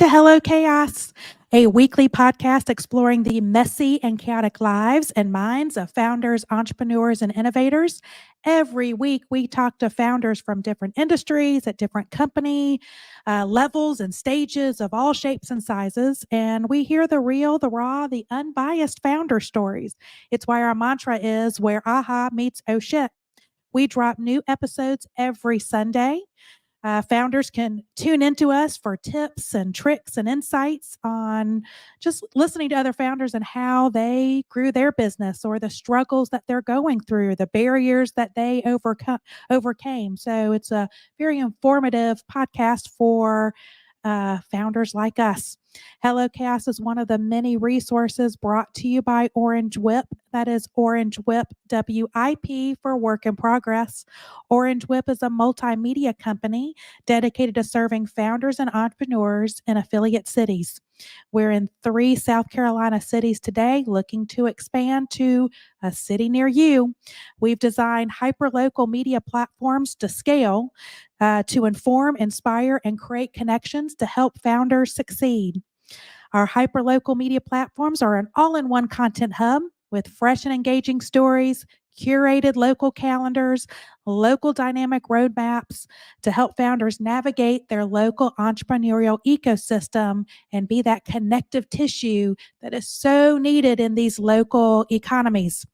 to Hello Chaos, a weekly podcast exploring the messy and chaotic lives and minds of founders, entrepreneurs, and innovators. Every week, we talk to founders from different industries at different company levels and stages of all shapes and sizes. And we hear the real, the raw, the unbiased founder stories. It's why our mantra is where aha meets oh shit. We drop new episodes every Sunday. Founders can tune into us for tips and tricks and insights on just listening to other founders and how they grew their business or the struggles that they're going through, the barriers that they overcame. So it's a very informative podcast for founders like us. Hello Chaos is one of the many resources brought to you by Orange Whip. That is Orange Whip, WIP for work in progress. Orange Whip is a multimedia company dedicated to serving founders and entrepreneurs in affiliate cities. We're in 3 South Carolina cities today, looking to expand to a city near you. We've designed hyperlocal media platforms to scale, to inform, inspire, and create connections to help founders succeed. Our hyperlocal media platforms are an all-in-one content hub with fresh and engaging stories, curated local calendars, local dynamic roadmaps to help founders navigate their local entrepreneurial ecosystem and be that connective tissue that is so needed in these local economies.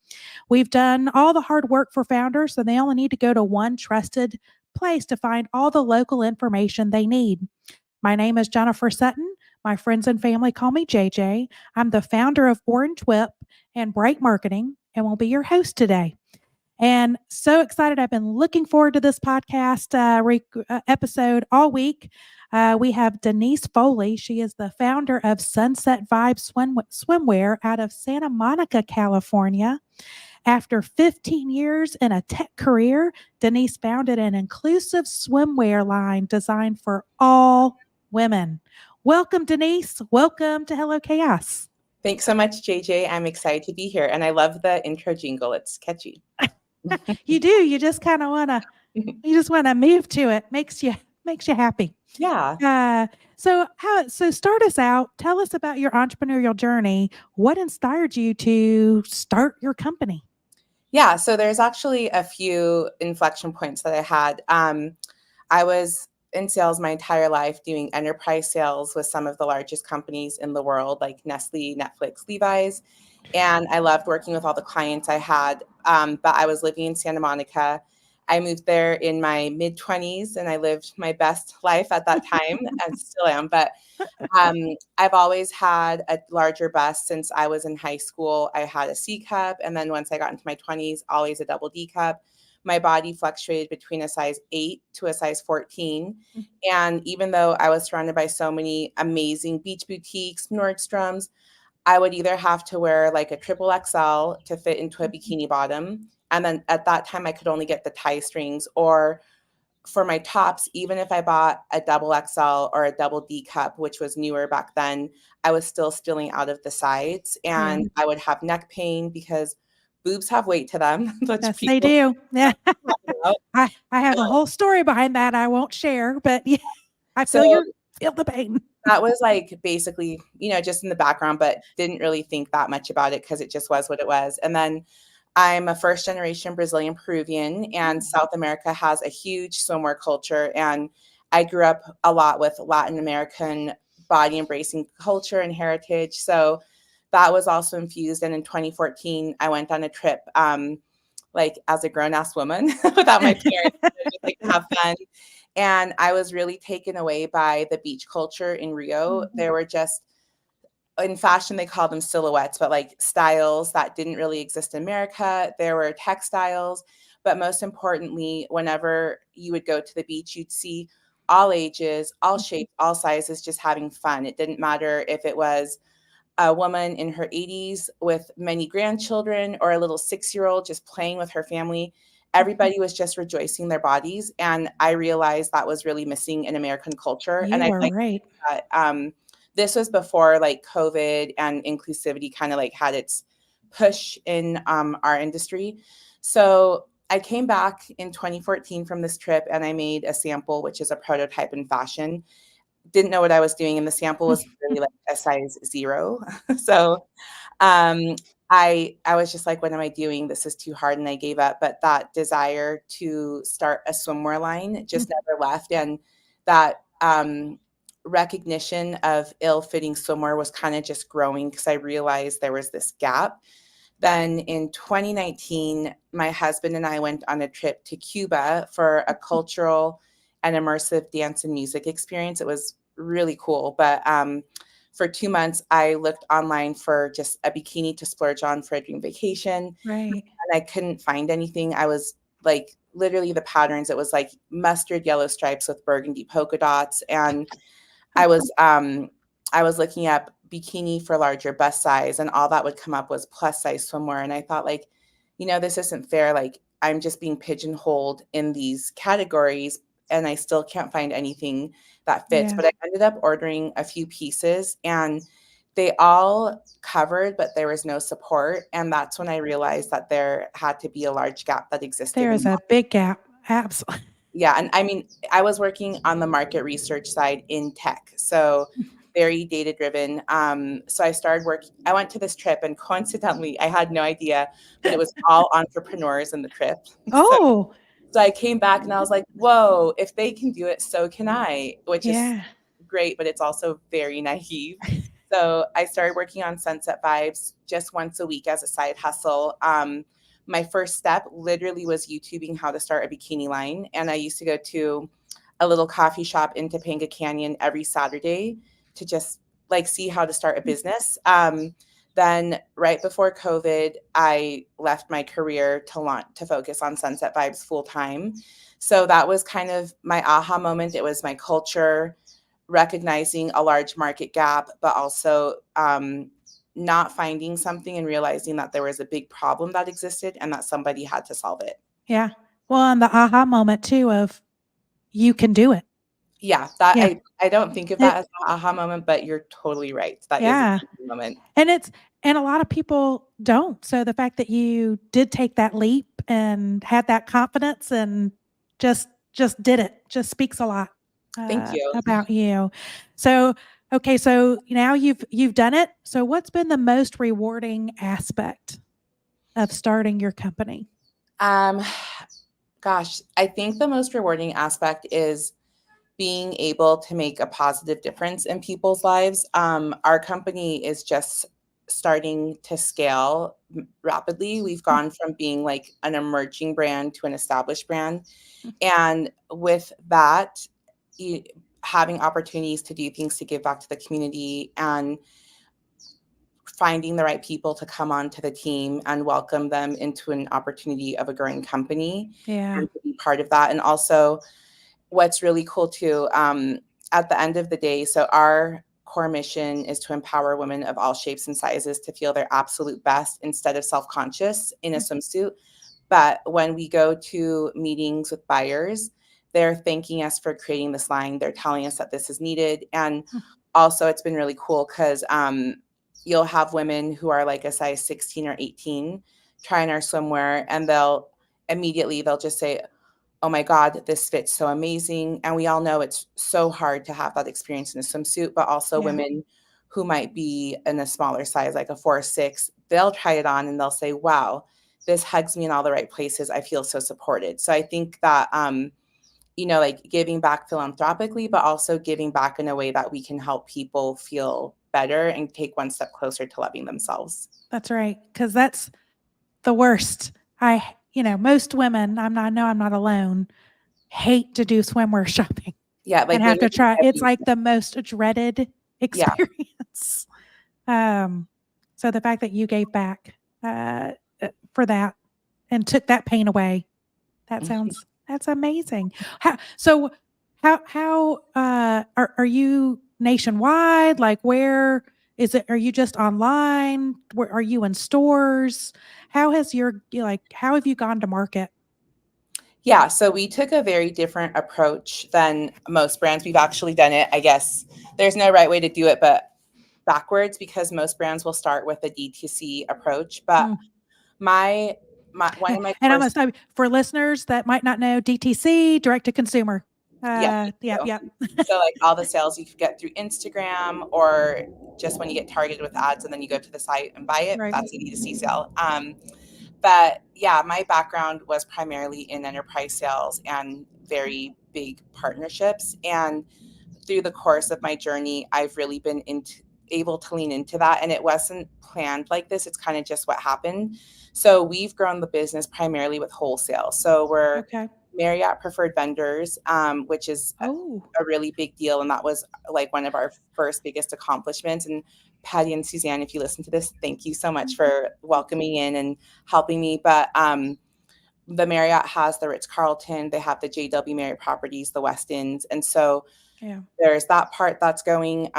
We've done all the hard work for founders, so they only need to go to one trusted place to find all the local information they need. My name is Jennifer Sutton. My friends and family call me JJ. I'm the founder of Orange Whip and Bright Marketing and will be your host today. And so excited. I've been looking forward to this podcast episode all week. We have Denise Foley. She is the founder of Sunset Vibe Swimwear out of Santa Monica, California. After 15 years in a tech career, Denise founded an inclusive swimwear line designed for all women. Welcome, Denise. Welcome to Hello Chaos. Thanks so much, JJ. I'm excited to be here. And I love the intro jingle. It's catchy. You do. You just kind of want to move to it. Makes you happy. Yeah. So start us out. Tell us about your entrepreneurial journey. What inspired you to start your company? Yeah. So there's actually a few inflection points that I had. I was in sales my entire life, doing enterprise sales with some of the largest companies in the world, like Nestle, Netflix, Levi's. And I loved working with all the clients I had. But I was living in Santa Monica. I moved there in my mid-20s, and I lived my best life at that time, and still am. But I've always had a larger bust since I was in high school. I had a C cup, and then once I got into my 20s, always a double D cup. My body fluctuated between a size 8 to a size 14. And even though I was surrounded by so many amazing beach boutiques, Nordstrom's, I would either have to wear like a triple XL to fit into a bikini bottom. And then at that time, I could only get the tie strings, or for my tops, even if I bought a double XL or a double D cup, which was newer back then, I was still spilling out of the sides, and I would have neck pain because boobs have weight to them. Yes, they do. Yeah. I have a whole story behind that I won't share, but yeah, I feel the pain. That was like basically, just in the background, but didn't really think that much about it because it just was what it was. And then I'm a first generation Brazilian Peruvian, and South America has a huge swimwear culture. And I grew up a lot with Latin American body embracing culture and heritage. So that was also infused. And in 2014, I went on a trip, like as a grown ass woman without my parents, just like to have fun. And I was really taken away by the beach culture in Rio. There were just, in fashion, they call them silhouettes, but like styles that didn't really exist in America. There were textiles, but most importantly, whenever you would go to the beach, you'd see all ages, all shapes, all sizes, just having fun. It didn't matter if it was a woman in her 80s with many grandchildren or a little 6-year-old just playing with her family. Everybody was just rejoicing their bodies. And I realized that was really missing in American culture. You are right. That, this was before like COVID and inclusivity kind of like had its push in our industry. So I came back in 2014 from this trip, and I made a sample, which is a prototype in fashion. didn't know what I was doing, and the sample was really like a size 0. So I was just like, what am I doing? This is too hard. And I gave up. But that desire to start a swimwear line just never left. And that recognition of ill-fitting swimwear was kind of just growing because I realized there was this gap. Then in 2019, my husband and I went on a trip to Cuba for a cultural and immersive dance and music experience. It was really cool. But for 2 months, I looked online for just a bikini to splurge on for a dream vacation. Right. And I couldn't find anything. I was like, literally the patterns, it was like mustard yellow stripes with burgundy polka dots. And I was looking up bikini for larger bust size, and all that would come up was plus size swimwear. And I thought, like, this isn't fair. Like, I'm just being pigeonholed in these categories, and I still can't find anything that fits. Yeah. But I ended up ordering a few pieces, and they all covered, but there was no support. And that's when I realized that there had to be a large gap that existed. There is a big gap. Absolutely. Yeah. And I mean, I was working on the market research side in tech. So very data driven. So I started working, I went to this trip, and coincidentally, I had no idea, but it was all entrepreneurs in the trip. Oh, So I came back and I was like, whoa, if they can do it, so can I, which is great, but it's also very naive. So I started working on Sunset Vibes just once a week as a side hustle. My first step literally was YouTubing how to start a bikini line. And I used to go to a little coffee shop in Topanga Canyon every Saturday to just like see how to start a business. Then right before COVID, I left my career to focus on Sunset Vibes full time. So that was kind of my aha moment. It was my culture, recognizing a large market gap, but also not finding something and realizing that there was a big problem that existed and that somebody had to solve it. Yeah. Well, and the aha moment too of you can do it. Yeah, that I don't think of that as an aha moment, but you're totally right. That is a moment. And a lot of people don't. So the fact that you did take that leap and had that confidence and just did it just speaks a lot. Thank you. About you. So, okay, so now you've done it. So what's been the most rewarding aspect of starting your company? Gosh, I think the most rewarding aspect is being able to make a positive difference in people's lives. Our company is just starting to scale rapidly. We've gone from being like an emerging brand to an established brand. And with that, having opportunities to do things to give back to the community and finding the right people to come onto the team and welcome them into an opportunity of a growing company and to be part of that. And also what's really cool too, at the end of the day, so our core mission is to empower women of all shapes and sizes to feel their absolute best instead of self-conscious in a swimsuit. But when we go to meetings with buyers, they're thanking us for creating this line. They're telling us that this is needed. And also it's been really cool because you'll have women who are like a size 16 or 18 trying our swimwear, and they'll just say, oh my God, this fits so amazing. And we all know it's so hard to have that experience in a swimsuit, but also women who might be in a smaller size, like a 4 or 6, they'll try it on and they'll say, wow, this hugs me in all the right places. I feel so supported. So I think that, like giving back philanthropically, but also giving back in a way that we can help people feel better and take one step closer to loving themselves. That's right. Because that's the worst. Most women, I'm not alone, hate to do swimwear shopping. Yeah. Like and have to try. It's like the most dreaded experience. So the fact that you gave back for that and took that pain away, that's amazing. How are you nationwide? Like, where is it? Are you just online? Where are you in stores? How have you gone to market? Yeah, so we took a very different approach than most brands. We've actually done it, I guess, there's no right way to do it, but backwards, because most brands will start with a DTC approach. But one of my and I'm going to say, for listeners that might not know, DTC, direct to consumer. Yeah, Yep, thank yep. you. So like all the sales you could get through Instagram or just when you get targeted with ads and then you go to the site and buy it, Right. that's a D2C sale. But yeah, my background was primarily in enterprise sales and very big partnerships. And through the course of my journey, I've really been able to lean into that. And it wasn't planned like this. It's kind of just what happened. So we've grown the business primarily with wholesale. So we're Okay. Marriott preferred vendors, which is Oh, a really big deal. And that was like one of our first biggest accomplishments. And Patty and Suzanne, if you listen to this, thank you so much for welcoming in and helping me. But the Marriott has the Ritz-Carlton, they have the JW Marriott properties, the Westins. And so yeah. there's that part that's going.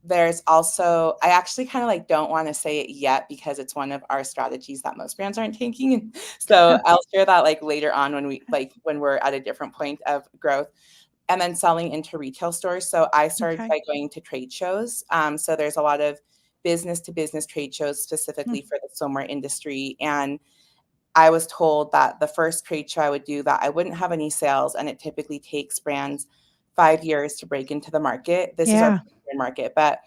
There's also, I actually kind of like don't want to say it yet because it's one of our strategies that most brands aren't taking. So I'll share that like later on when we're at a different point of growth. And then selling into retail stores. So I started Okay. by going to trade shows. So there's a lot of business to business trade shows specifically for the swimwear industry. And I was told that the first trade show I would do that I wouldn't have any sales, and it typically takes brands 5 years to break into the market. This is our Yeah. market, but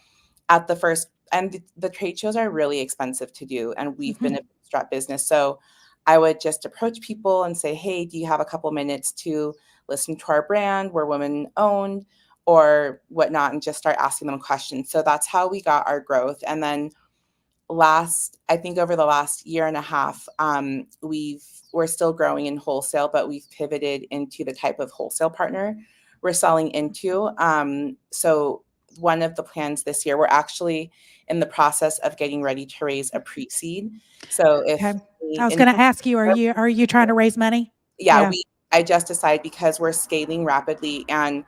at the first, and the trade shows are really expensive to do, and we've been a bootstrap business. So I would just approach people and say, hey, do you have a couple minutes to listen to our brand? We're women owned or whatnot, and just start asking them questions. So that's how we got our growth. And then I think over the last year and a half, we're still growing in wholesale, but we've pivoted into the type of wholesale partner we're selling into. So one of the plans this year, we're actually in the process of getting ready to raise a pre-seed. So Okay. if I was going to ask you, are you trying to raise money? yeah, I just decided because we're scaling rapidly and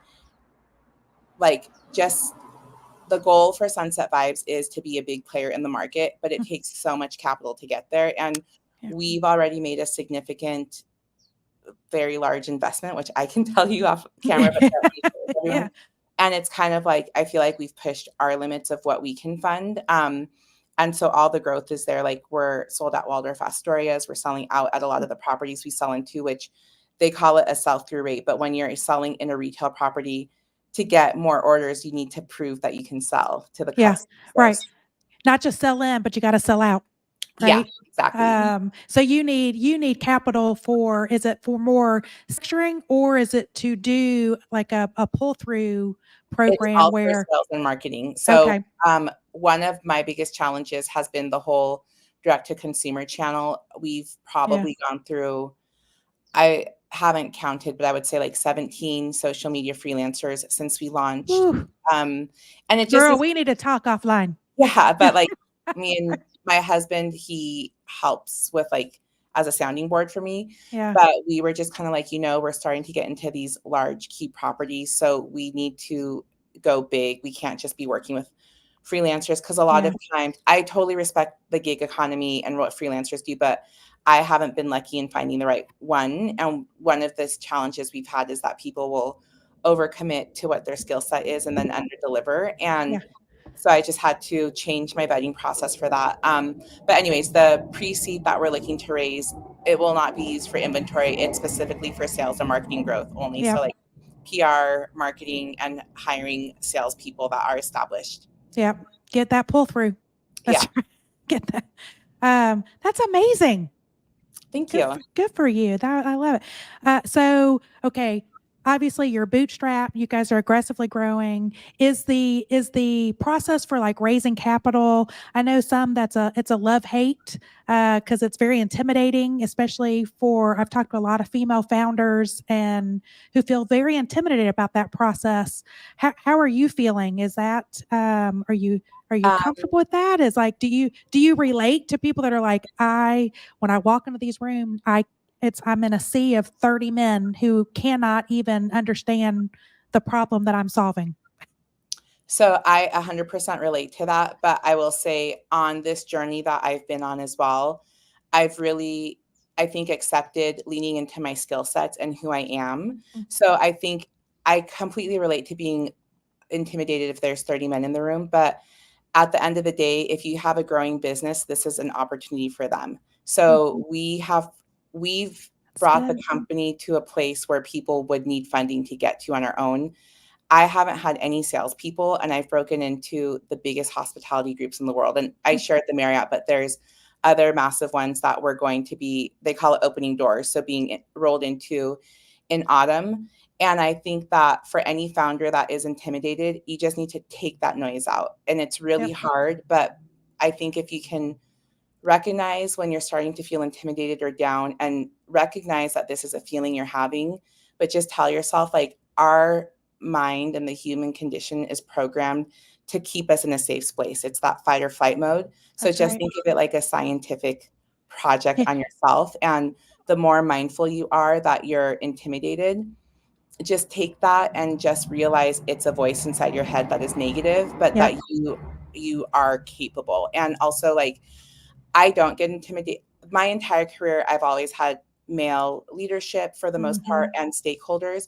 like just the goal for Sunset Vibes is to be a big player in the market, but it takes so much capital to get there. And Yeah. we've already made a significant, very large investment, which I can tell you off camera, but Yeah. and it's kind of like, I feel like we've pushed our limits of what we can fund. And so all the growth is there. Like we're sold at Waldorf Astorias. We're selling out at a lot of the properties we sell into, which they call it a sell-through rate. But when you're selling in a retail property, to get more orders, you need to prove that you can sell to the customers. Right. Not just sell in, but you got to sell out. Right. Yeah, exactly. So you need capital is it for more structuring or is it to do like a pull through program It's all for where sales and marketing. So okay. one of my biggest challenges has been the whole direct to consumer channel. We've probably gone through, I haven't counted, but I would say like 17 social media freelancers since we launched. Whew. And it just Girl, is, we need to talk offline. yeah, but like me and my husband, he helps with like as a sounding board for me. Yeah. But we were just kind of like, we're starting to get into these large key properties. So we need to go big. We can't just be working with freelancers because a lot of times I totally respect the gig economy and what freelancers do, but I haven't been lucky in finding the right one. And one of the challenges we've had is that people will overcommit to what their skill set is and then under deliver. And so I just had to change my vetting process for that. But anyways, the pre-seed that we're looking to raise, it will not be used for inventory. It's specifically for sales and marketing growth only. So like PR, marketing, and hiring salespeople that are established. Yeah. Get that pull through. That's right. Get that. That's amazing. Thank you. Good for you. I love it. So, okay. Obviously you're bootstrapped. You guys are aggressively growing. Is the process for like raising capital? I know it's a love hate, cause it's very intimidating, especially I've talked to a lot of female founders and who feel very intimidated about that process. How are you feeling? Is that, are you comfortable with that? Is like, do you relate to people that are like, when I walk into these rooms, I'm in a sea of 30 men who cannot even understand the problem that I'm solving. So I 100% relate to that. But I will say on this journey that I've been on as well, I've really, I think, accepted leaning into my skill sets and who I am. So I think I completely relate to being intimidated if there's 30 men in the room. But at the end of the day, if you have a growing business, this is an opportunity for them. So we've brought the company to a place where people would need funding to get to on our own. I haven't had any salespeople, and I've broken into the biggest hospitality groups in the world. And I shared the Marriott, but there's other massive ones that we're going to be, they call it opening doors. So being rolled into in autumn. And I think that for any founder that is intimidated, you just need to take that noise out. And it's really hard, but I think if you can recognize when you're starting to feel intimidated or down, and recognize that this is a feeling you're having, but just tell yourself, like, our mind and the human condition is programmed to keep us in a safe place. It's that fight or flight mode. So That's just right. think of it like a scientific project on yourself. And the more mindful you are that you're intimidated, just take that and just realize it's a voice inside your head that is negative, but that you are capable. And also, like, I don't get intimidated. My entire career, I've always had male leadership for the most part and stakeholders.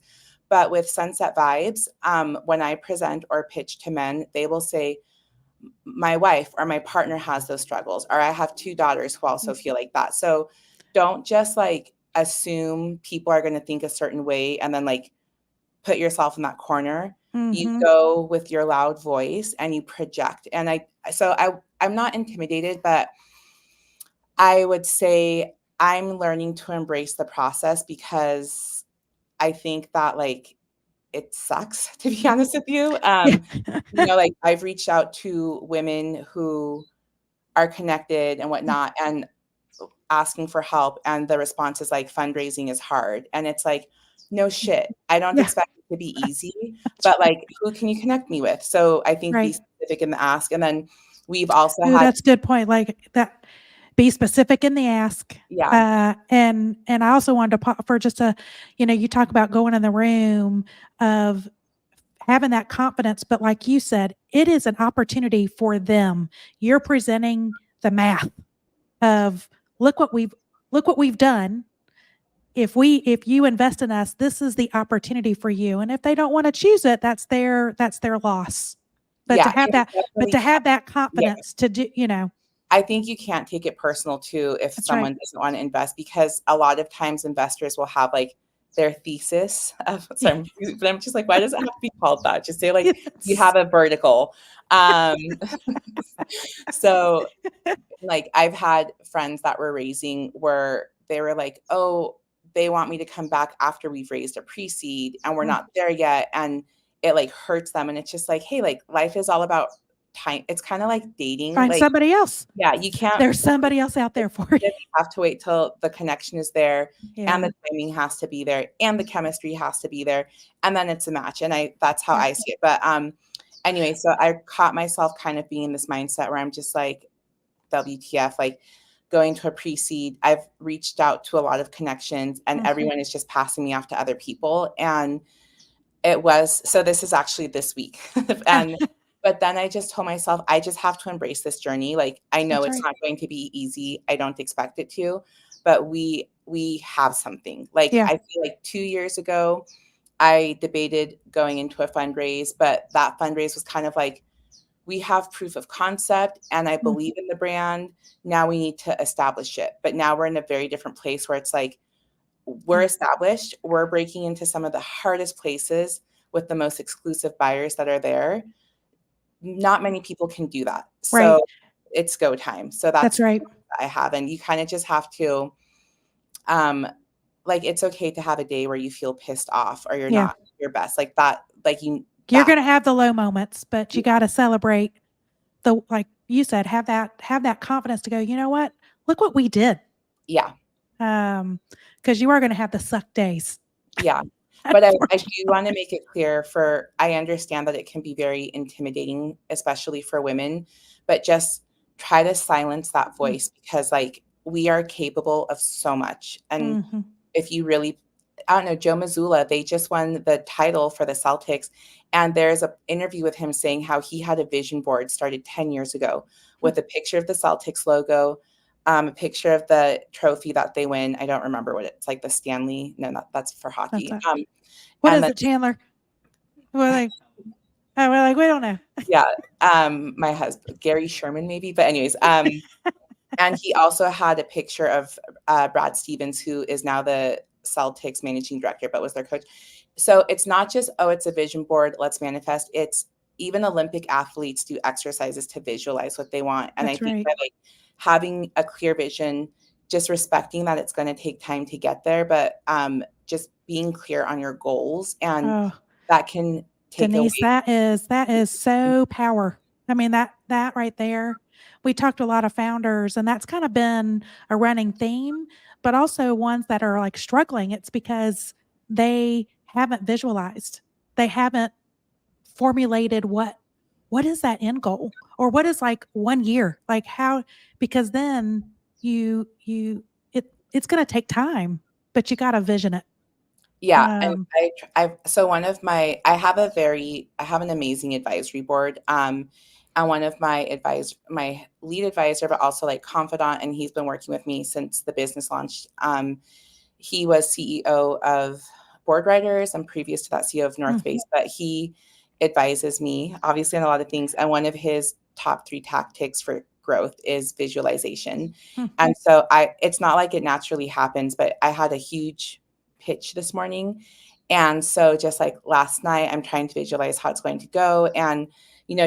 But with Sunset Vibes, when I present or pitch to men, they will say, my wife or my partner has those struggles, or I have 2 daughters who also feel like that. So don't just like assume people are going to think a certain way and then like put yourself in that corner. You go with your loud voice and you project. And I'm not intimidated, but I would say I'm learning to embrace the process, because I think that, like, it sucks, to be honest with you. Like, I've reached out to women who are connected and whatnot, and asking for help, and the response is like, fundraising is hard. And it's like, no shit. I don't expect it to be easy, but like, who can you connect me with? So I think be specific in the ask. And then we've also had, that's a good point. Like that, be specific in the ask. And I also wanted to pop for just a, you talk about going in the room of having that confidence, but like you said, it is an opportunity for them. You're presenting the math of look what we've done. If you invest in us, this is the opportunity for you. And if they don't want to choose it, that's their loss. But to have that confidence to do, I think you can't take it personal too if someone doesn't want to invest, because a lot of times investors will have like their thesis of, sorry, but I'm just like, why does it have to be called that? Just say like, you have a vertical. So like, I've had friends that were raising where they were like, oh, they want me to come back after we've raised a pre-seed and we're not there yet. And it like hurts them. And it's just like, hey, like, life is all about time. It's kind of like dating. Find like, somebody else. Yeah, you can't. There's somebody else out there for you. You have to wait till the connection is there, and the timing has to be there, and the chemistry has to be there, and then it's a match. And that's how I see it. But anyway, so I caught myself kind of being in this mindset where I'm just like, WTF, like, going to a pre-seed. I've reached out to a lot of connections, and everyone is just passing me off to other people. And so this is actually this week. But then I just told myself, I just have to embrace this journey. Like, I know it's not going to be easy. I don't expect it to, but we have something. Like, I feel like 2 years ago, I debated going into a fundraise, but that fundraise was kind of like, we have proof of concept and I believe in the brand. Now we need to establish it. But now we're in a very different place where it's like, we're established. We're breaking into some of the hardest places with the most exclusive buyers that are there. Not many people can do that. So it's go time. So that's right. I have. And you kind of just have to, like, it's okay to have a day where you feel pissed off or you're not your best, like that. Like, you're going to have the low moments, but you got to celebrate like you said, have that confidence to go, you know what, look what we did. Yeah. Because you are going to have the suck days. Yeah. But I do want to make it clear, I understand that it can be very intimidating, especially for women, but just try to silence that voice, because like, we are capable of so much. And if you really, I don't know, Joe Mazzulla, they just won the title for the Celtics. And there's an interview with him saying how he had a vision board started 10 years ago with a picture of the Celtics logo, a picture of the trophy that they win. I don't remember what it's like, the Stanley. No, that's for hockey. What is it, Chandler? We're like, we don't know. Yeah. My husband, Gary Sherman, maybe. But anyways, And he also had a picture of Brad Stevens, who is now the Celtics managing director, but was their coach. So it's not just, oh, it's a vision board, let's manifest. It's even Olympic athletes do exercises to visualize what they want. And That's I think right. that like having a clear vision, just respecting that it's going to take time to get there, but just being clear on your goals, and Oh, that can take away. Denise, that is so power. I mean, that right there. We talked to a lot of founders, and that's kind of been a running theme, but also ones that are like struggling. It's because they haven't visualized. They haven't formulated what is that end goal, or what is like 1 year, like how, because then it's going to take time, but you got to vision it. Yeah, and Um, so one of my I have an amazing advisory board. And one of my lead advisor, but also like confidant, and he's been working with me since the business launched. He was CEO of Board Writers, and previous to that, CEO of North mm, Face. But he advises me obviously on a lot of things. And one of his top 3 tactics for growth is visualization. mm. And so it's not like it naturally happens, but I had a huge pitch this morning. And so just like last night, I'm trying to visualize how it's going to go. And,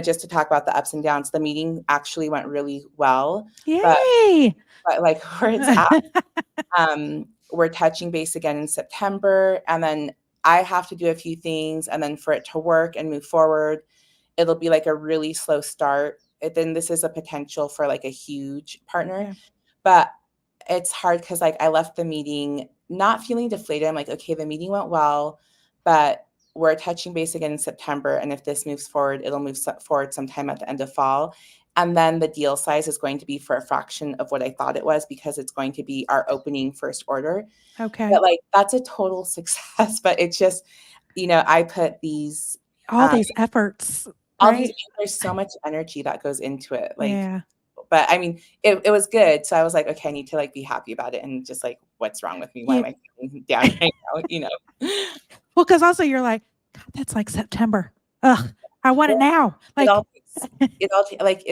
just to talk about the ups and downs, the meeting actually went really well. But Yay! but like where it's at, we're touching base again in September. And then I have to do a few things. And then for it to work and move forward, it'll be like a really slow start. Then this is a potential for like a huge partner. Yeah. But it's hard because like I left the meeting not feeling deflated. I'm like, okay, the meeting went well, but we're touching base again in September. And if this moves forward, it'll move forward sometime at the end of fall. And then the deal size is going to be for a fraction of what I thought it was, because it's going to be our opening first order. Okay. But like that's a total success. But it's just, I put these All these efforts, all these right? there's so much energy that goes into it. Like, Yeah. but I mean, it was good. So I was like, okay, I need to like be happy about it, and just like, what's wrong with me? Why You am I feeling down right now? well, because also you're like, God, that's like September. Ugh, I want it Well, now. it Like, all takes like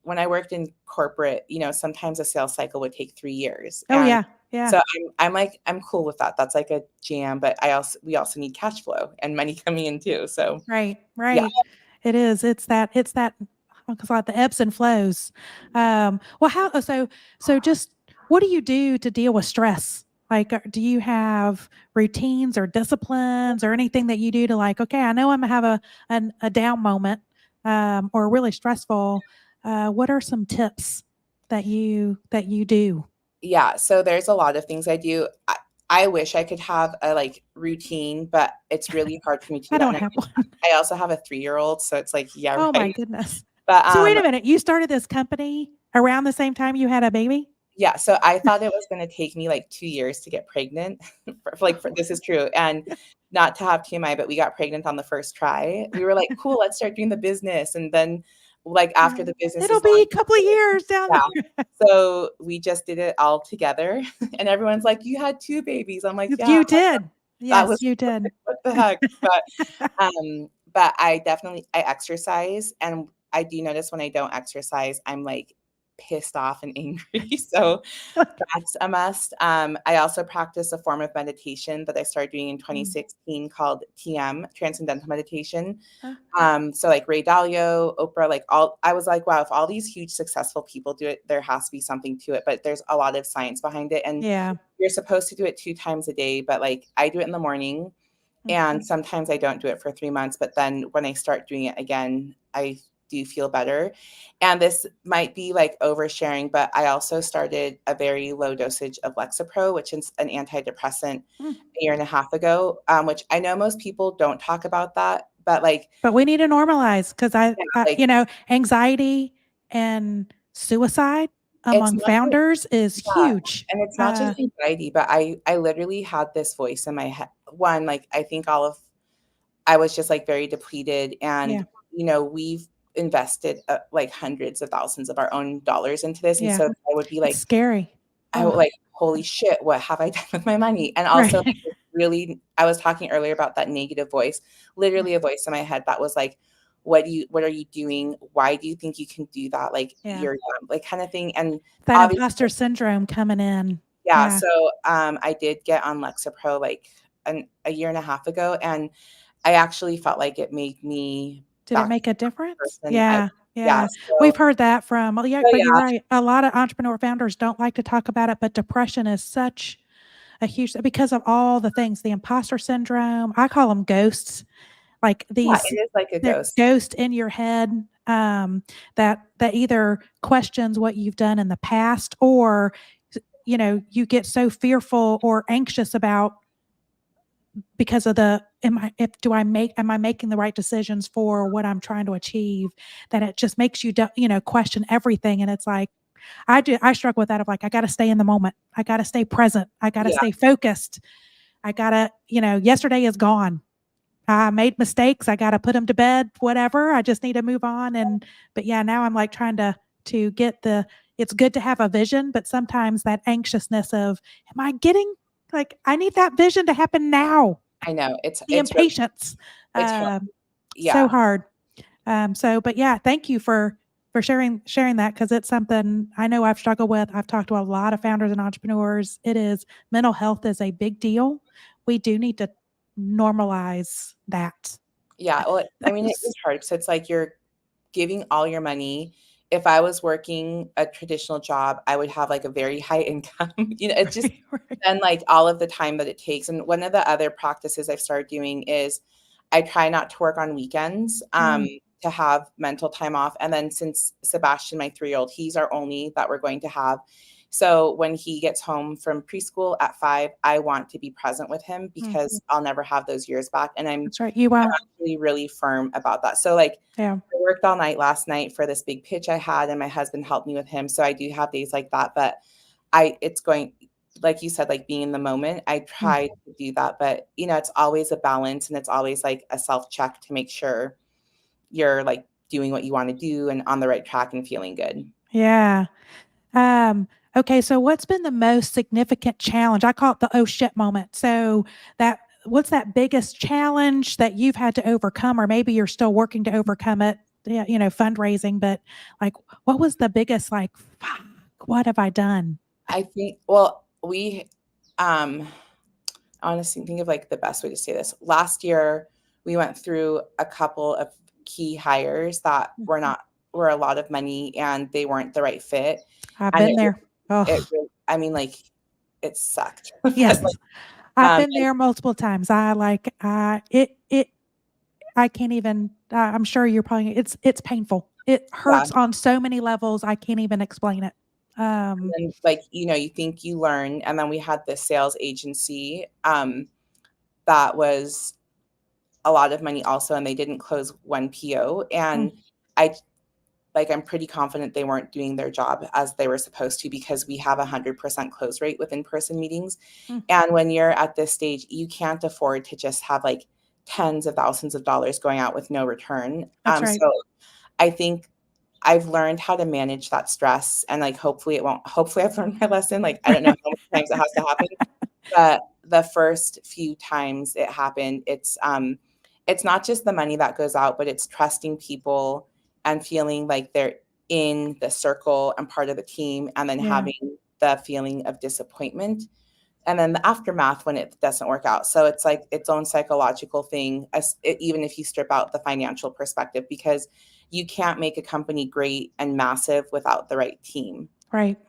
when I worked in corporate, sometimes a sales cycle would take 3 years. oh And yeah, yeah, so I'm like, I'm cool with that. That's like a jam, but we also need cash flow and money coming in too. So right, yeah. right. It is. It's that because like the ebbs and flows. Well, how so just what do you do to deal with stress? Like, do you have routines or disciplines or anything that you do to like, okay, I know I'm gonna have a down moment, or really stressful. What are some tips that you do? Yeah, so there's a lot of things I do. I wish I could have a like routine, but it's really hard for me to do I that. don't And have one. I also have a 3-year-old, so it's like, yeah, Oh my right. goodness. But So wait a minute, you started this company around the same time you had a baby? yeah, so I thought it was going to take me like 2 years to get pregnant. This is true, and not to have TMI, but we got pregnant on the first try. We were like, cool, let's start doing the business, and then like after the business It'll is be launched, a couple of years down yeah. there. So we just did it all together, and everyone's like, "You had 2 babies." I'm like, "Yeah, You did. that Yes, was you did. what the heck?" But I exercise, and I do notice when I don't exercise, I'm like pissed off and angry. So that's a must. I also practice a form of meditation that I started doing in Mm. 2016 called TM, Transcendental Meditation. Huh. So like Ray Dalio, Oprah, like I was like, wow, if all these huge successful people do it, there has to be something to it. But there's a lot of science behind it. And Yeah. you're supposed to do it 2 times a day, but like I do it in the morning, Mm. and sometimes I don't do it for 3 months. But then when I start doing it again, I do feel better. And this might be like oversharing, but I also started a very low dosage of Lexapro, which is an antidepressant, Mm. a year and a half ago, which I know most people don't talk about that, but like, But we need to normalize because yeah, like anxiety and suicide it's among not just, founders is yeah, huge. and it's not just anxiety, but I literally had this voice in my head. One, like I think I was just like very depleted, and Yeah. we've invested like hundreds of thousands of our own dollars into this, and Yeah. so I would be It's like, scary. I would Oh, like, holy shit, what have I done with my money? And also, right. like, really, I was talking earlier about that negative voice, literally a voice in my head that was like, what are you doing? Why do you think you can do that? Like, Yeah. you're dumb, like, kind of thing. And That obviously, imposter syndrome coming in. yeah. Yeah. So I did get on Lexapro like a year and a half ago, and I actually felt like it made me Did it back make to a the difference? person I Yeah. yeah. Yeah. We've So heard that from, well, yeah, so but you're yeah, right. A lot of entrepreneur founders don't like to talk about it, but depression is such a huge, because of all the things, the imposter syndrome. I call them ghosts, like yeah, these, it is like a they're ghost. ghost in your head, that either questions what you've done in the past, or, you get so fearful or anxious about, because of the, am I making the right decisions for what I'm trying to achieve, that it just makes you question everything. And it's like, I struggle with that, of like, I got to stay in the moment, I got to stay present, I got to Yeah, stay focused, I got to, yesterday is gone, I made mistakes, I got to put them to bed, whatever, I just need to move on. And but yeah, now I'm like trying to get the, it's good to have a vision, but sometimes that anxiousness of, am I getting, like, I need that vision to happen now, I know. the impatience, It's really, um, so yeah. hard. But yeah, thank you for sharing that, because it's something I know I've struggled with. I've talked to a lot of founders and entrepreneurs. Mental health is a big deal. We do need to normalize that. Yeah, well, I mean, it is hard because it's like you're giving all your money. If I was working a traditional job, I would have, like, a very high income. It's just Right. then, like, all of the time that it takes. And one of the other practices I've started doing is I try not to work on weekends, Mm, to have mental time off. And then since Sebastian, my 3-year-old, he's our only that we're going to have. So when he gets home from preschool at 5, I want to be present with him mm. because I'll never have those years back. And I'm That's right. You won't. really, really firm about that. So, like, Yeah. I worked all night last night for this big pitch I had, and my husband helped me with him. So I do have days like that, but it's going, like you said, like being in the moment. I Mm. try to do that, but it's always a balance, and it's always like a self check to make sure you're like doing what you want to do and on the right track and feeling good. Yeah. Okay, so what's been the most significant challenge? I call it the oh shit moment. So what's that biggest challenge that you've had to overcome, or maybe you're still working to overcome it? Yeah, fundraising, but like, what was the biggest, like, fuck, what have I done? I think, well, um, honestly, think of like the best way to say this. Last year, we went through a couple of key hires that Mhm. were a lot of money and they weren't the right fit. I've And been there. it Oh, really, I mean, like, it sucked. But, like, yes. I've been and there multiple times. I can't even, I'm sure you're probably, it's painful. It yeah, hurts on so many levels. I can't even explain it. Um, and like, you think you learn. And then we had this sales agency that was a lot of money also, and they didn't close one PO. mm, And I'm pretty confident they weren't doing their job as they were supposed to because we have 100% close rate with in-person meetings. mm, And when you're at this stage, you can't afford to just have like tens of thousands of dollars going out with no return. that's right. So I think I've learned how to manage that stress, and like hopefully I've learned my lesson. Like, I don't know how many times it has to happen, but the first few times it happened, it's not just the money that goes out, but it's trusting people and feeling like they're in the circle and part of the team, and then Yeah, having the feeling of disappointment, and then the aftermath when it doesn't work out. So it's like its own psychological thing, even if you strip out the financial perspective, because you can't make a company great and massive without the right team. right.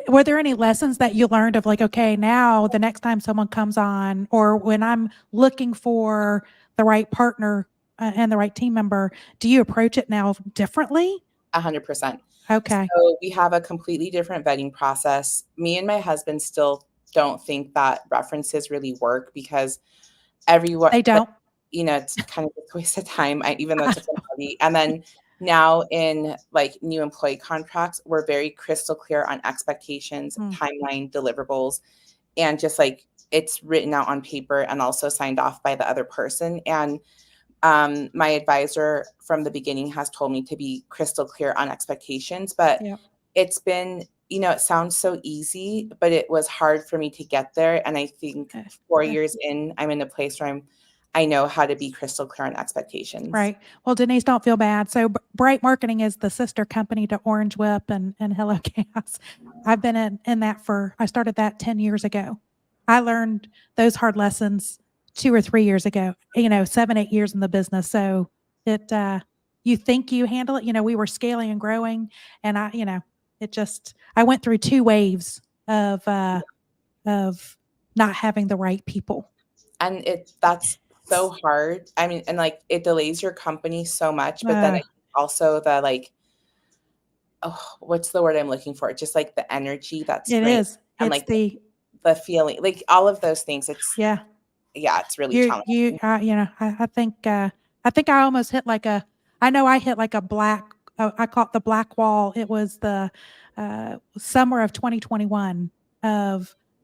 Were there any lessons that you learned of, like, okay, now the next time someone comes on, or when I'm looking for the right partner, and the right team member, do you approach it now differently? 100%. Okay. So we have a completely different vetting process. Me and my husband still don't think that references really work because everyone, They like, don't? it's kind of a waste of time, even though it's a formality. And then now in like new employee contracts, we're very crystal clear on expectations, Mm, timeline, deliverables, and just like it's written out on paper and also signed off by the other person. And my advisor from the beginning has told me to be crystal clear on expectations, but yep. it's been, it sounds so easy, but it was hard for me to get there. And I think Eh, 4 eh, years in, I'm in a place where I know how to be crystal clear on expectations. Right. Well, Denise, don't feel bad. So Bright Marketing is the sister company to Orange Whip and Hello Gas. I've been in that I started that 10 years ago. I learned those hard lessons 2 or 3 years ago, 7, 8 years in the business. So you think you handle it, we were scaling and growing, and I went through 2 waves of not having the right people. And that's so hard. I mean, and like it delays your company so much, but then also the like, oh, what's the word I'm looking for? Just like the energy that's it great. is. And It's like the feeling, like all of those things. It's it's really challenging. I think I almost hit I know I hit like a black, I caught the black wall. It was the summer of 2021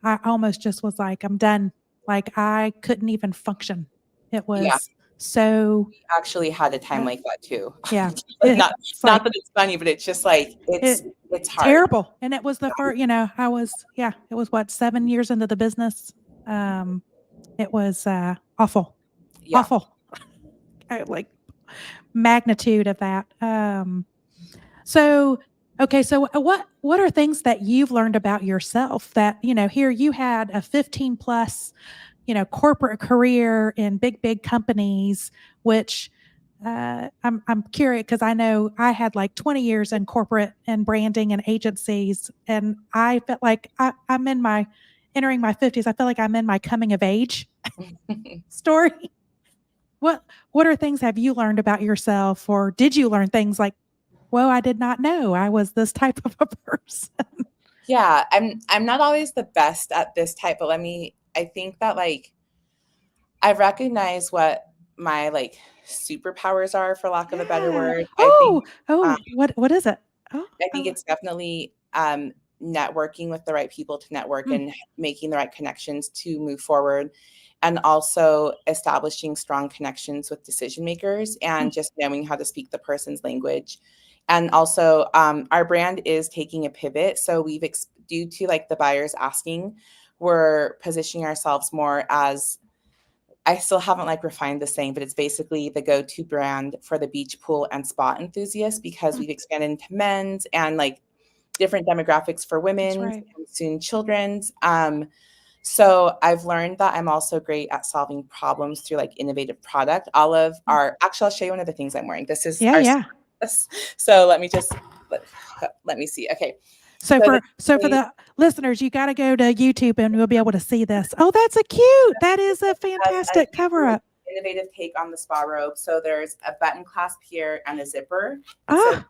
I almost just was like, I'm done. Like I couldn't even function. It was so. We actually had a time like that too. Yeah. not that it's funny, but it's just like, it's hard. Terrible. And it was the first, it was what, 7 years into the business. It was awful. Yeah. Awful. Like magnitude of that. So what are things that you've learned about yourself that, here you had a 15 plus, corporate career in big companies, which I'm curious because I know I had like 20 years in corporate and branding and agencies, and I felt like I'm entering my 50s. I feel like I'm in my coming of age story. What are things have you learned about yourself, or did you learn things like, well, I did not know I was this type of a person? Yeah, I'm not always the best at this type, but I think that like I recognize what my like superpowers are, for lack of a better word. What is it? I think it's definitely networking with the right people to network and making the right connections to move forward, and also establishing strong connections with decision makers and just knowing how to speak the person's language. And also our brand is taking a pivot. So due to like the buyers asking, we're positioning ourselves more as, I still haven't like refined the saying, but it's basically the go-to brand for the beach, pool, and spa enthusiasts, because we've expanded into men's and like different demographics for women and soon children's. So I've learned that I'm also great at solving problems through like innovative product. Actually, I'll show you one of the things I'm wearing. This is so let me see. Okay. So for the listeners, you got to go to YouTube and you'll be able to see this. Oh, that's that is a fantastic cover up. Innovative take on the spa robe. So there's a button clasp here and a zipper. And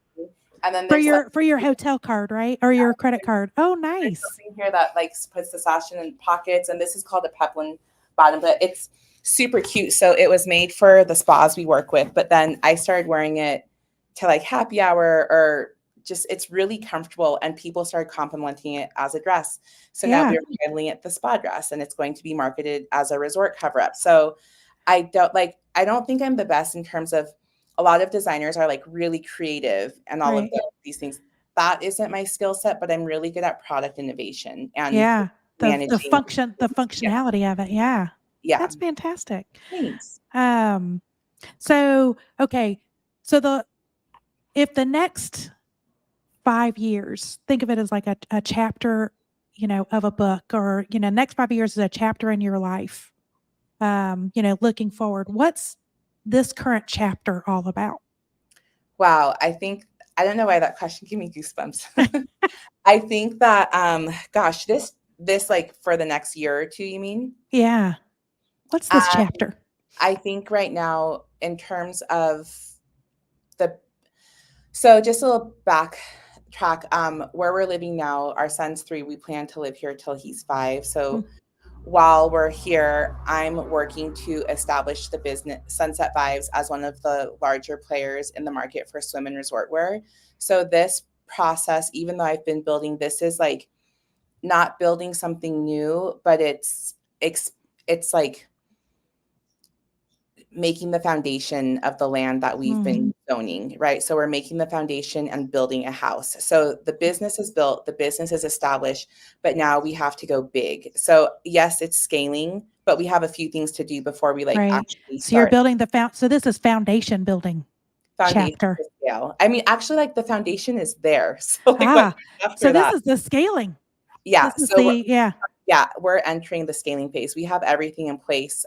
then for your hotel card, right? Or your credit card. Oh, nice. There's something here that like puts the sash in pockets, and this is called a peplum bottom, but it's super cute. So it was made for the spas we work with, but then I started wearing it to like happy hour, or just, it's really comfortable, and people started complimenting it as a dress. So now we're handling it the spa dress, and it's going to be marketed as a resort cover up. So I don't think I'm the best in terms of, a lot of designers are like really creative and all of these things. That isn't my skill set, but I'm really good at product innovation and the functionality of it. Yeah. That's fantastic. Thanks. So if the next 5 years, think of it as like a chapter, of a book, or, next 5 years is a chapter in your life. Looking forward, what's this current chapter all about? Wow. I don't know why that question gave me goosebumps. I think that, this like for the next year or two, you mean? Yeah. What's this chapter? I think right now, in terms of so just a little backtrack, where we're living now, our son's 3, we plan to live here till he's 5. So while we're here, I'm working to establish the business Sunset Vibes as one of the larger players in the market for swim and resort wear. So this process, even though I've been building, this is like not building something new, but it's like making the foundation of the land that we've been zoning, right? So we're making the foundation and building a house. So the business is built, the business is established, but now we have to go big. So yes, it's scaling, but we have a few things to do before we like Right. actually So you're start building so this is foundation building foundation chapter. to scale. I mean, actually, like the foundation is there. So like what Ah, so after this that? is the scaling. Yeah. This is We're entering the scaling phase. We have everything in place.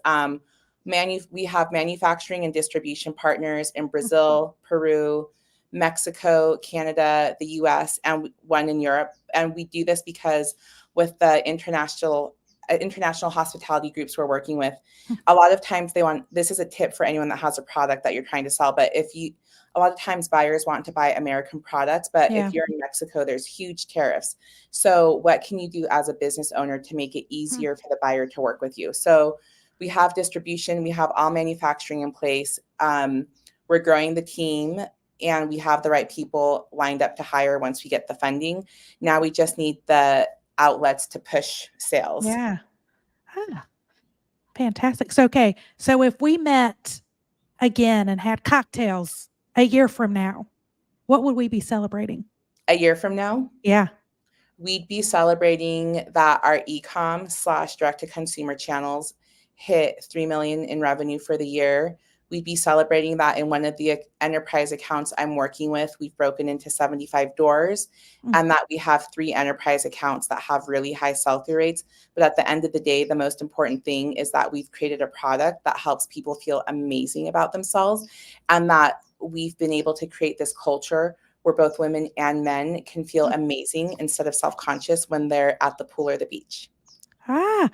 We have manufacturing and distribution partners in Brazil, Peru, Mexico, Canada, the US, and one in Europe. And we do this because with the international hospitality groups we're working with, a lot of times this is a tip for anyone that has a product that you're trying to sell, but a lot of times buyers want to buy American products, but Yeah. if you're in Mexico, there's huge tariffs. So what can you do as a business owner to make it easier for the buyer to work with you? So we have distribution, we have all manufacturing in place. We're growing the team and we have the right people lined up to hire once we get the funding. Now we just need the outlets to push sales. Yeah. Ah, fantastic. So, okay. So if we met again and had cocktails a year from now, what would we be celebrating? A year from now, Yeah. we'd be celebrating that our e-com / direct to consumer channels hit 3 million in revenue for the year. We'd be celebrating that in one of the enterprise accounts I'm working with. We've broken into 75 doors and that we have 3 enterprise accounts that have really high sell-through rates. But at the end of the day, the most important thing is that we've created a product that helps people feel amazing about themselves and that we've been able to create this culture where both women and men can feel amazing instead of self-conscious when they're at the pool or the beach. Ah,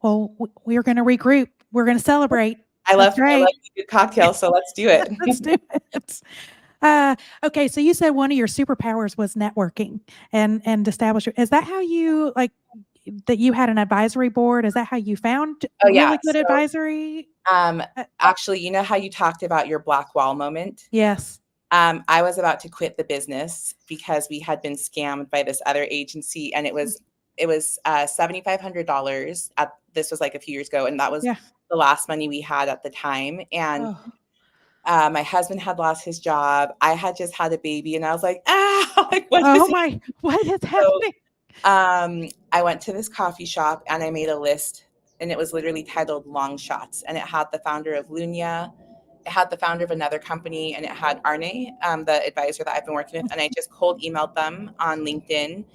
well, we're going to regroup. We're going to celebrate. I love great. good cocktails, so let's do it. Let's do it. Okay, so you said one of your superpowers was networking and establishing. Is that how you that you had an advisory board? Is that how you found really good advisory? Actually, you know how you talked about your black wall moment? Yes. I was about to quit the business because we had been scammed by this other agency, and it was $7,500. This was like a few years ago, and that was the last money we had at the time. And my husband had lost his job. I had just had a baby, and I was like, what is happening? I went to this coffee shop and I made a list, and it was literally titled Long Shots, and it had the founder of Lunia. It had the founder of another company, and it had Arne, the advisor that I've been working with. And I just cold emailed them on LinkedIn.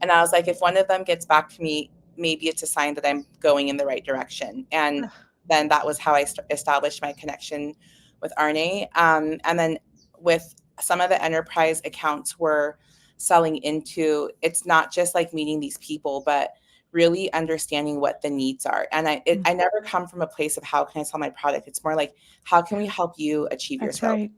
And I was like, if one of them gets back to me, maybe it's a sign that I'm going in the right direction. And then that was how I established my connection with Arne. And then with some of the enterprise accounts we're selling into, it's not just like meeting these people, but really understanding what the needs are. And I never come from a place of how can I sell my product? It's more like, how can we help you achieve your sales? Right.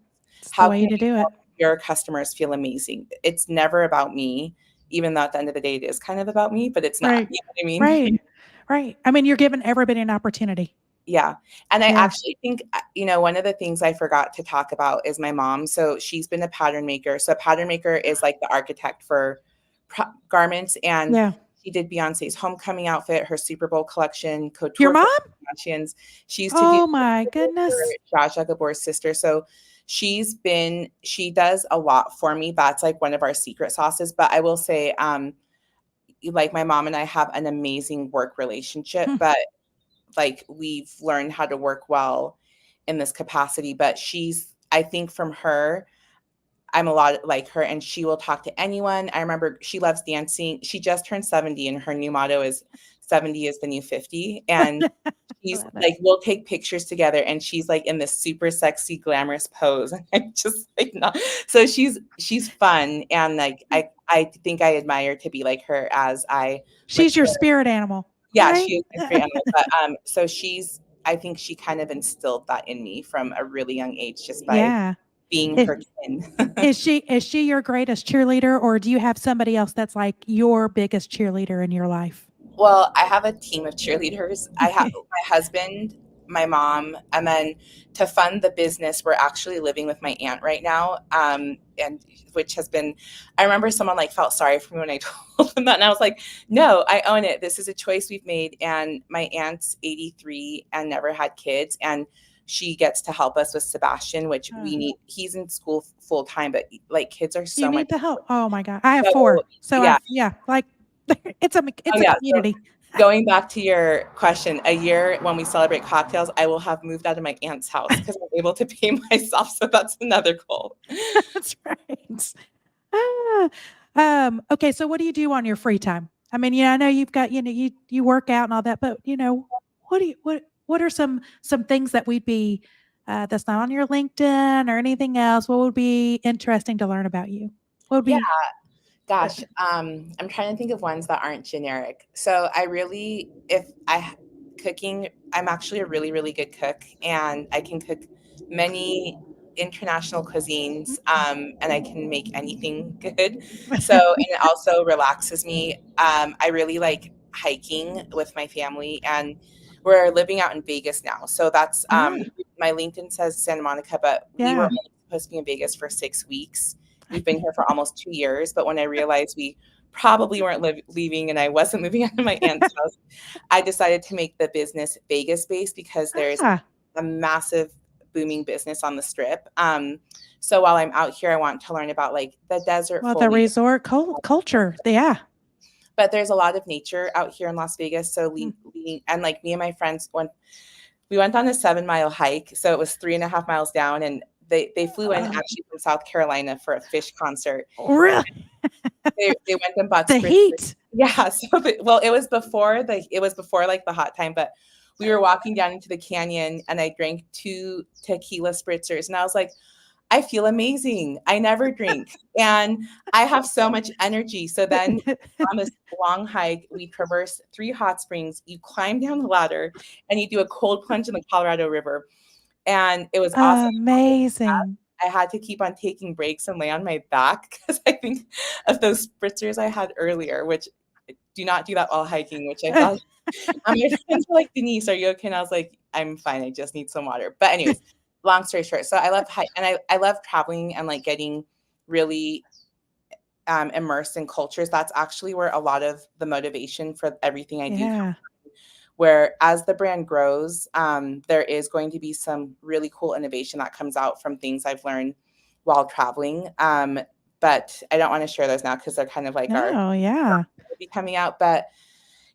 How can you help your customers feel amazing? It's never about me, even though at the end of the day, it is kind of about me, but it's not. Right. You know what I mean? Right. Right. I mean, you're giving everybody an opportunity. Yeah. And I actually think, one of the things I forgot to talk about is my mom. So she's been a pattern maker. So a pattern maker is like the architect for garments. And she did Beyonce's homecoming outfit, her Super Bowl collection, couture. Your mom? She used to do my goodness. Jaja Gabor's sister. So she does a lot for me. That's like one of our secret sauces. But I will say, like my mom and I have an amazing work relationship, but like we've learned how to work well in this capacity. But I think from her, I'm a lot like her, and she will talk to anyone. I remember she loves dancing. She just turned 70, and her new motto is 70 is the new 50. And she's like, we'll take pictures together, and she's like in this super sexy, glamorous pose. And I'm just like, no. So she's fun. And like, I think I admire to be like her as she's your spirit animal. Yeah, right? She is my spirit animal. But so I think she kind of instilled that in me from a really young age, just by being her kin. Is she your greatest cheerleader, or do you have somebody else that's like your biggest cheerleader in your life? Well, I have a team of cheerleaders. I have my husband, my mom, and then to fund the business, we're actually living with my aunt right now. And which has been, I remember someone like felt sorry for me when I told them that. And I was like, no, I own it. This is a choice we've made. And my aunt's 83 and never had kids. And she gets to help us with Sebastian, which we need. He's in school full time, but like kids are so much. Oh my God. I have 4. So like it's a community. Going back to your question, a year when we celebrate cocktails, I will have moved out of my aunt's house because I'm able to pay myself. So that's another goal. That's right. Okay, so what do you do on your free time? I mean, I know you've got, you work out and all that, but what are some things that we'd be that's not on your LinkedIn or anything else? What would be interesting to learn about you? What would Yeah, be gosh, I'm trying to think of ones that aren't generic. So I really, if I cooking, I'm actually a really, really good cook, and I can cook many international cuisines, and I can make anything good. So, and it also relaxes me. I really like hiking with my family, and we're living out in Vegas now. So that's Ah, my LinkedIn says Santa Monica, but we were yeah. only supposed to be in Vegas for 6 weeks. We've been here for almost 2 years, but when I realized we probably weren't leaving and I wasn't moving out of my aunt's house, I decided to make the business Vegas-based because there's Ah, a massive booming business on the Strip. So while I'm out here, I want to learn about like the desert well, the foliage, resort culture. Yeah. but there's a lot of nature out here in Las Vegas. So Mm. and like me and my friends we went on a 7-mile hike. So it was 3.5 miles down, and they flew in Oh, actually from South Carolina for a fish concert. really? They went and bought The spritzers. heat. Yeah, so well, it was before like the hot time, but we were walking down into the canyon and I drank 2 tequila spritzers and I was like, I feel amazing. I never drink and I have so much energy. So then on this long hike, we traverse 3 hot springs. You climb down the ladder and you do a cold plunge in the Colorado River. And it was awesome. Amazing. I had to keep on taking breaks and lay on my back because I think of those spritzers I had earlier, which do not do that while hiking, which I thought my friends were like, Denise, are you okay? And I was like, I'm fine. I just need some water. But anyways, long story short. So I love and I love traveling and like getting really immersed in cultures. That's actually where a lot of the motivation for everything I do Yeah. where as the brand grows, there is going to be some really cool innovation that comes out from things I've learned while traveling. But I don't want to share those now because they're kind of like our No, yeah. will be coming out. But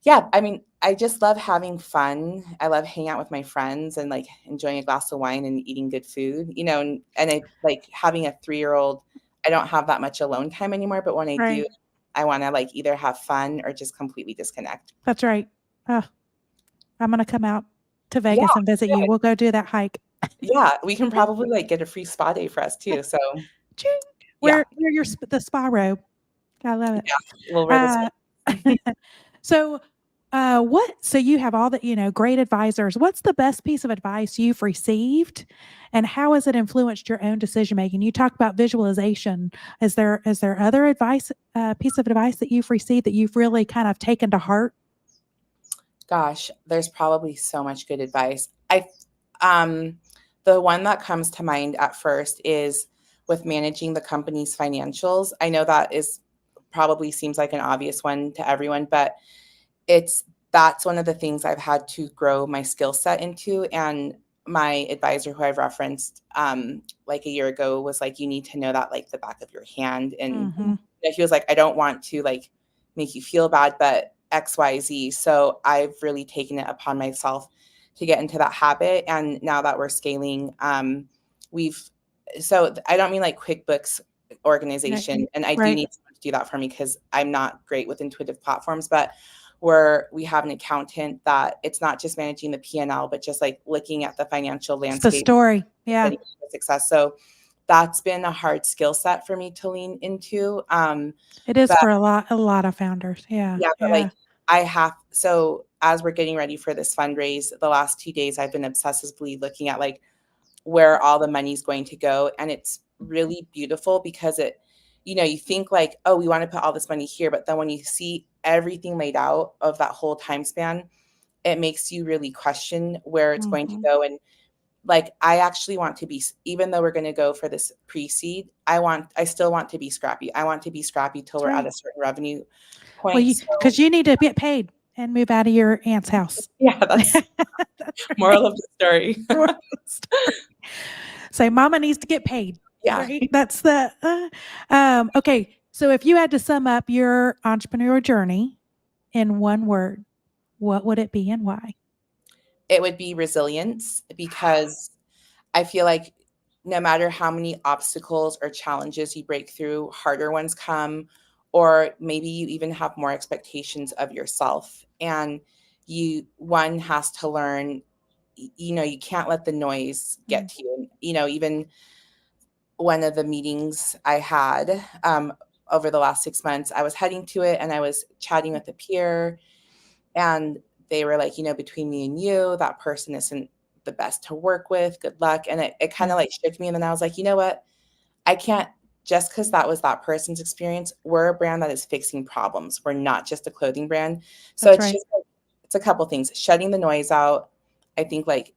yeah, I mean, I just love having fun. I love hanging out with my friends and like enjoying a glass of wine and eating good food, and I like having a 3-year-old. I don't have that much alone time anymore, but when I do, Right. I want to like either have fun or just completely disconnect. That's right. Oh, I'm gonna come out to Yeah, Vegas and visit you. good. We'll go do that hike. Yeah, we can probably, like, get a free spa day for us too, so, Ching. yeah, Wear the spa robe. I love it. yeah, we'll wear this Uh, one. so, so you have all the, great advisors. What's the best piece of advice you've received, and how has it influenced your own decision making? You talk about visualization. Is there other piece of advice that you've received that you've really kind of taken to heart? Gosh, there's probably so much good advice. The one that comes to mind at first is with managing the company's financials. I know that is probably seems like an obvious one to everyone, but that's one of the things I've had to grow my skill set into. And my advisor, who I've referenced, like a year ago, was like, "You need to know that like the back of your hand." And Hmm. he was like, "I don't want to like make you feel bad, but X, Y, Z." So I've really taken it upon myself to get into that habit. And now that we're scaling, we've so I don't mean like QuickBooks organization, and I do Right. need someone to do that for me because I'm not great with intuitive platforms, but where we have an accountant that it's not just managing the P&L, but just like looking at the financial It's the landscape story. and Yeah. setting up for success. So that's been a hard skill set for me to lean into. It is But for a lot of founders. Yeah. yeah, but Yeah. like so as we're getting ready for this fundraise, the last 2 days I've been obsessively looking at like where all the money's going to go. And it's really beautiful because you think like, oh, we want to put all this money here. But then when you see everything laid out of that whole time span, it makes you really question where it's going to Mhm. go. And like, I actually want to be, even though we're going to go for this pre-seed, I still want to be scrappy. I want to be scrappy till That's we're at a right. certain revenue Well, point. So because you need to get paid and move out of your aunt's house. yeah, that's That's moral of the story. right. Say, mama needs to get paid. Yeah. Right. That's okay. So if you had to sum up your entrepreneurial journey in one word, what would it be and why? It would be resilience, because I feel like no matter how many obstacles or challenges you break through, harder ones come, or maybe you even have more expectations of yourself. And one has to learn, you can't let the noise get Mm. to you. Even one of the meetings I had over the last 6 months, I was heading to it and I was chatting with a peer, and they were like, between me and you, that person isn't the best to work with. Good luck. And it kind of like shook me. And then I was like, you know what? I can't, just because that was that person's experience, we're a brand that is fixing problems. We're not just a clothing brand. So That's it's right. just like, it's a couple things, shutting the noise out. I think like,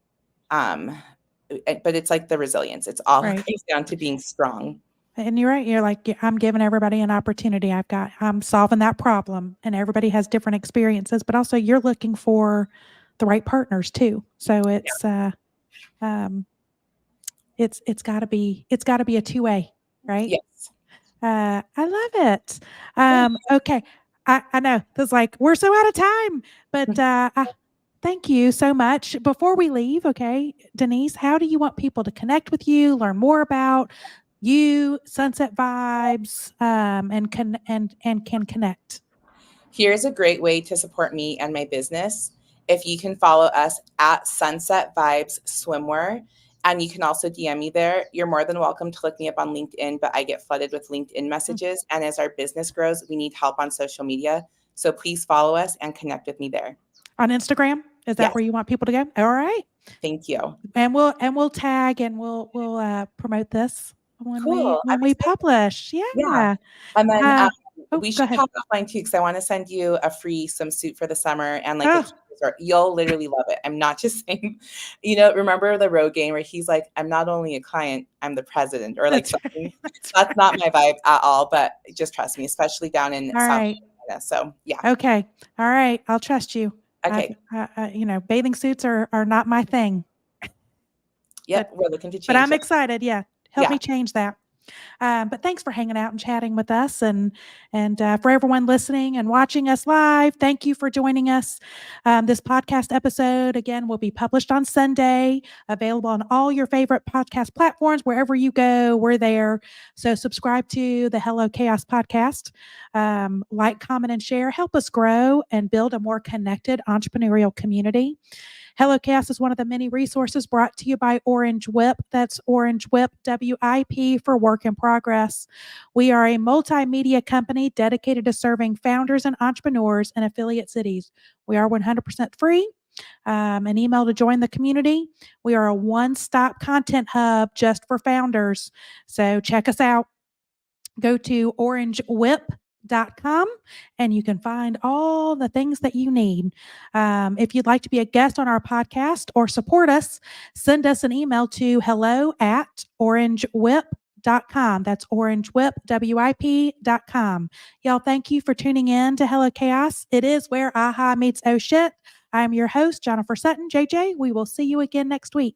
um, but it's like the resilience. It's all Right. comes down to being strong. And you're right. You're like, I'm giving everybody an opportunity. I'm solving that problem, and everybody has different experiences, but also you're looking for the right partners too. So it's gotta be a two-way, right? Yes. I love it. Okay. I know it's like we're so out of time, but thank you so much. Before we leave, okay, Denise, how do you want people to connect with you, learn more about you, Sunset Vibes, and can connect? Here's a great way to support me and my business. If you can follow us at Sunset Vibes Swimwear, and you can also DM me there. You're more than welcome to look me up on LinkedIn, but I get flooded with LinkedIn messages. And as our business grows, we need help on social media. So please follow us and connect with me there. On Instagram? Is that Yes. where you want people to go? All right. Thank you. And we'll tag and we'll promote this Cool. I'm we excited. publish. Yeah. Yeah. And then Oh, we go should ahead. talk offline too, because I want to send you a free swimsuit for the summer and like a Oh, cute resort. You'll literally love it. I'm not just saying, remember the road game where he's like, I'm not only a client, I'm the president, or like that's something. right. That's That's not right. my vibe at all, but just trust me, especially down in All South right. Carolina. So yeah. Okay. All right. I'll trust you. Okay. Bathing suits are not my thing, Yep. We're looking to but change I'm that. excited. Yeah. Help Yeah. me change that. But thanks for hanging out and chatting with us, and for everyone listening and watching us live, thank you for joining us. This podcast episode again will be published on Sunday, available on all your favorite podcast platforms. Wherever you go, we're there. So subscribe to the Hello Chaos podcast. Like, comment, and share. Help us grow and build a more connected entrepreneurial community. Hello Chaos is one of the many resources brought to you by Orange Whip. That's Orange Whip, WIP for work in progress. We are a multimedia company dedicated to serving founders and entrepreneurs in affiliate cities. We are 100% free. An email to join the community. We are a one-stop content hub just for founders. So check us out. Go to orangewhip.com and you can find all the things that you need. If you'd like to be a guest on our podcast or support us, send us an email to hello@orangewhip.com. That's orangewhip.com. Y'all, thank you for tuning in to Hello Chaos. It is where aha meets oh shit. I'm your host, Jennifer Sutton. JJ, we will see you again next week.